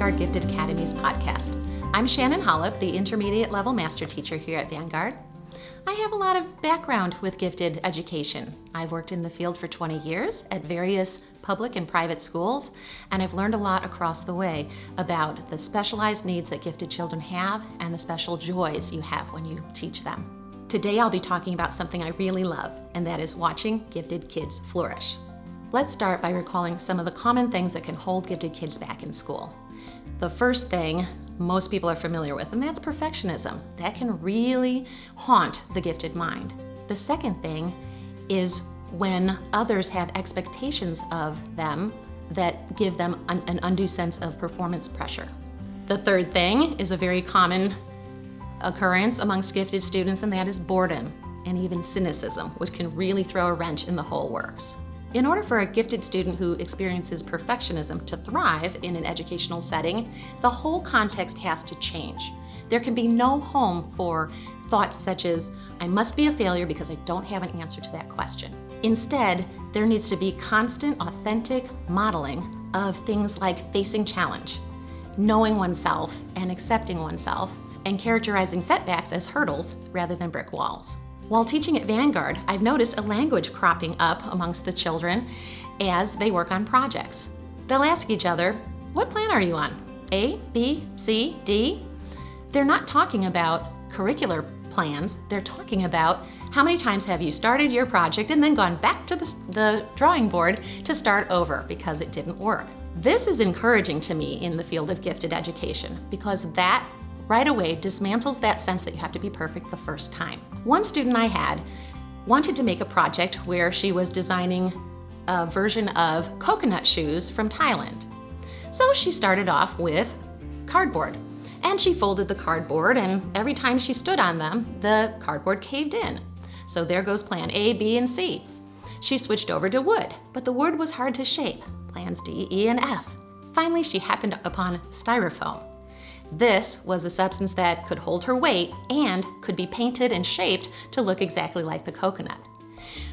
Vanguard Gifted Academy's podcast. I'm Shannon Holub, the intermediate level master teacher here at Vanguard. I have a lot of background with gifted education. I've worked in the field for 20 years at various public and private schools, and I've learned a lot across the way about the specialized needs that gifted children have and the special joys you have when you teach them. Today I'll be talking about something I really love, and that is watching gifted kids flourish. Let's start by recalling some of the common things that can hold gifted kids back in school. The first thing most people are familiar with, and that's perfectionism. That can really haunt the gifted mind. The second thing is when others have expectations of them that give them an undue sense of performance pressure. The third thing is a very common occurrence amongst gifted students, and that is boredom and even cynicism, which can really throw a wrench in the whole works. In order for a gifted student who experiences perfectionism to thrive in an educational setting, the whole context has to change. There can be no home for thoughts such as, I must be a failure because I don't have an answer to that question. Instead, there needs to be constant, authentic modeling of things like facing challenge, knowing oneself and accepting oneself, and characterizing setbacks as hurdles rather than brick walls. While teaching at Vanguard, I've noticed a language cropping up amongst the children as they work on projects. They'll ask each other, what plan are you on? A, B, C, D? They're not talking about curricular plans, they're talking about how many times have you started your project and then gone back to the drawing board to start over because it didn't work. This is encouraging to me in the field of gifted education because that right away dismantles that sense that you have to be perfect the first time. One student I had wanted to make a project where she was designing a version of coconut shoes from Thailand. So she started off with cardboard, and she folded the cardboard, and every time she stood on them, the cardboard caved in. So there goes plan A, B, and C. She switched over to wood, but the wood was hard to shape, plans D, E, and F. Finally, she happened upon styrofoam. This was a substance that could hold her weight and could be painted and shaped to look exactly like the coconut.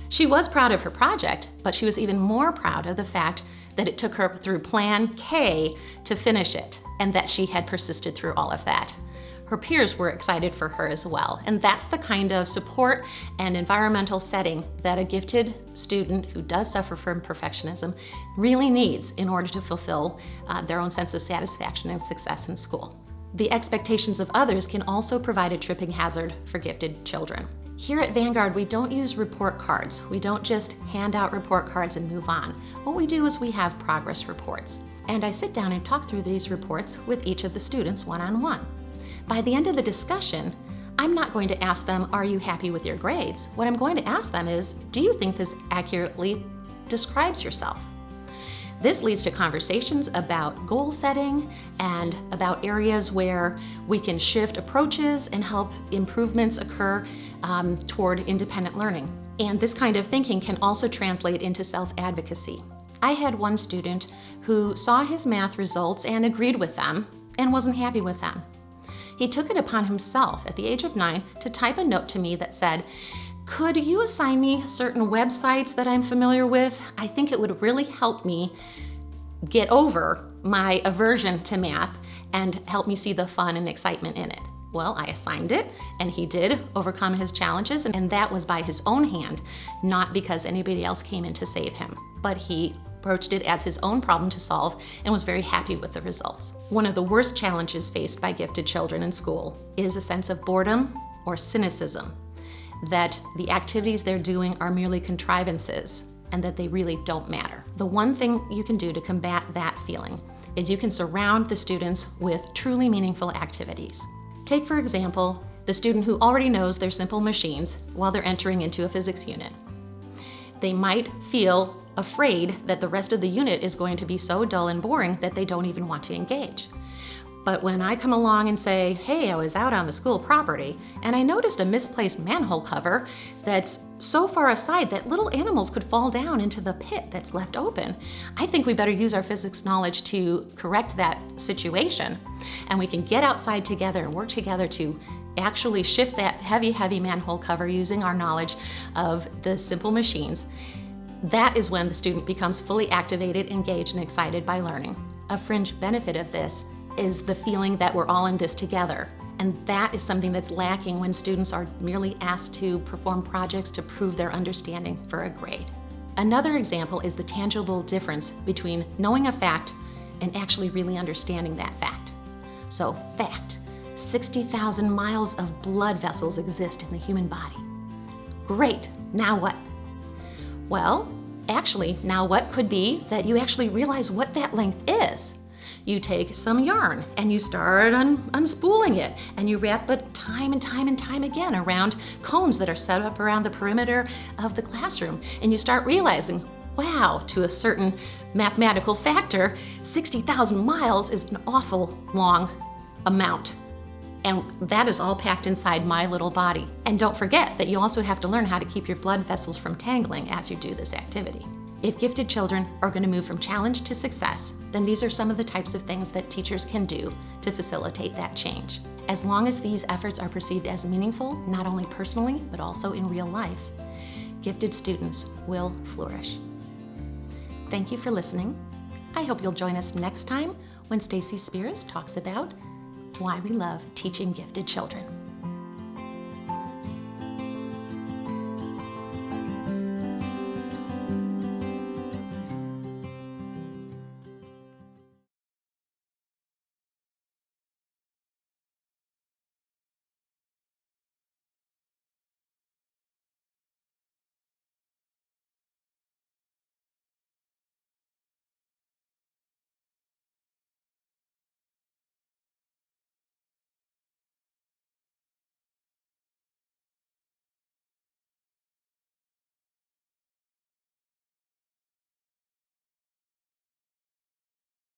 She was proud of her project, but she was even more proud of the fact that it took her through Plan K to finish it, and that she had persisted through all of that. Her peers were excited for her as well, and that's the kind of support and environmental setting that a gifted student who does suffer from perfectionism really needs in order to fulfill their own sense of satisfaction and success in school. The expectations of others can also provide a tripping hazard for gifted children. Here at Vanguard, we don't use report cards. We don't just hand out report cards and move on. What we do is we have progress reports. And I sit down and talk through these reports with each of the students one-on-one. By the end of the discussion, I'm not going to ask them, are you happy with your grades? What I'm going to ask them is, do you think this accurately describes yourself? This leads to conversations about goal setting and about areas where we can shift approaches and help improvements occur toward independent learning. And this kind of thinking can also translate into self-advocacy. I had one student who saw his math results and agreed with them and wasn't happy with them. He took it upon himself at the age of 9 to type a note to me that said, could you assign me certain websites that I'm familiar with? I think it would really help me get over my aversion to math and help me see the fun and excitement in it. Well, I assigned it, and he did overcome his challenges, and that was by his own hand, not because anybody else came in to save him. But he approached it as his own problem to solve and was very happy with the results. One of the worst challenges faced by gifted children in school is a sense of boredom or cynicism, that the activities they're doing are merely contrivances and that they really don't matter. The one thing you can do to combat that feeling is you can surround the students with truly meaningful activities. Take, for example, the student who already knows their simple machines while they're entering into a physics unit. They might feel afraid that the rest of the unit is going to be so dull and boring that they don't even want to engage. But when I come along and say, hey, I was out on the school property and I noticed a misplaced manhole cover that's so far aside that little animals could fall down into the pit that's left open, I think we better use our physics knowledge to correct that situation. And we can get outside together and work together to actually shift that heavy manhole cover using our knowledge of the simple machines. That is when the student becomes fully activated, engaged, and excited by learning. A fringe benefit of this is the feeling that we're all in this together. And that is something that's lacking when students are merely asked to perform projects to prove their understanding for a grade. Another example is the tangible difference between knowing a fact and actually really understanding that fact. So, fact, 60,000 miles of blood vessels exist in the human body. Great, now what? Well, actually, now what could be that you actually realize what that length is. You take some yarn and you start unspooling it, and you wrap it time and time again around cones that are set up around the perimeter of the classroom, and you start realizing, wow, to a certain mathematical factor, 60,000 miles is an awful long amount. And that is all packed inside my little body. And don't forget that you also have to learn how to keep your blood vessels from tangling as you do this activity. If gifted children are going to move from challenge to success, then these are some of the types of things that teachers can do to facilitate that change. As long as these efforts are perceived as meaningful, not only personally, but also in real life, gifted students will flourish. Thank you for listening. I hope you'll join us next time when Stacy Spears talks about why we love teaching gifted children.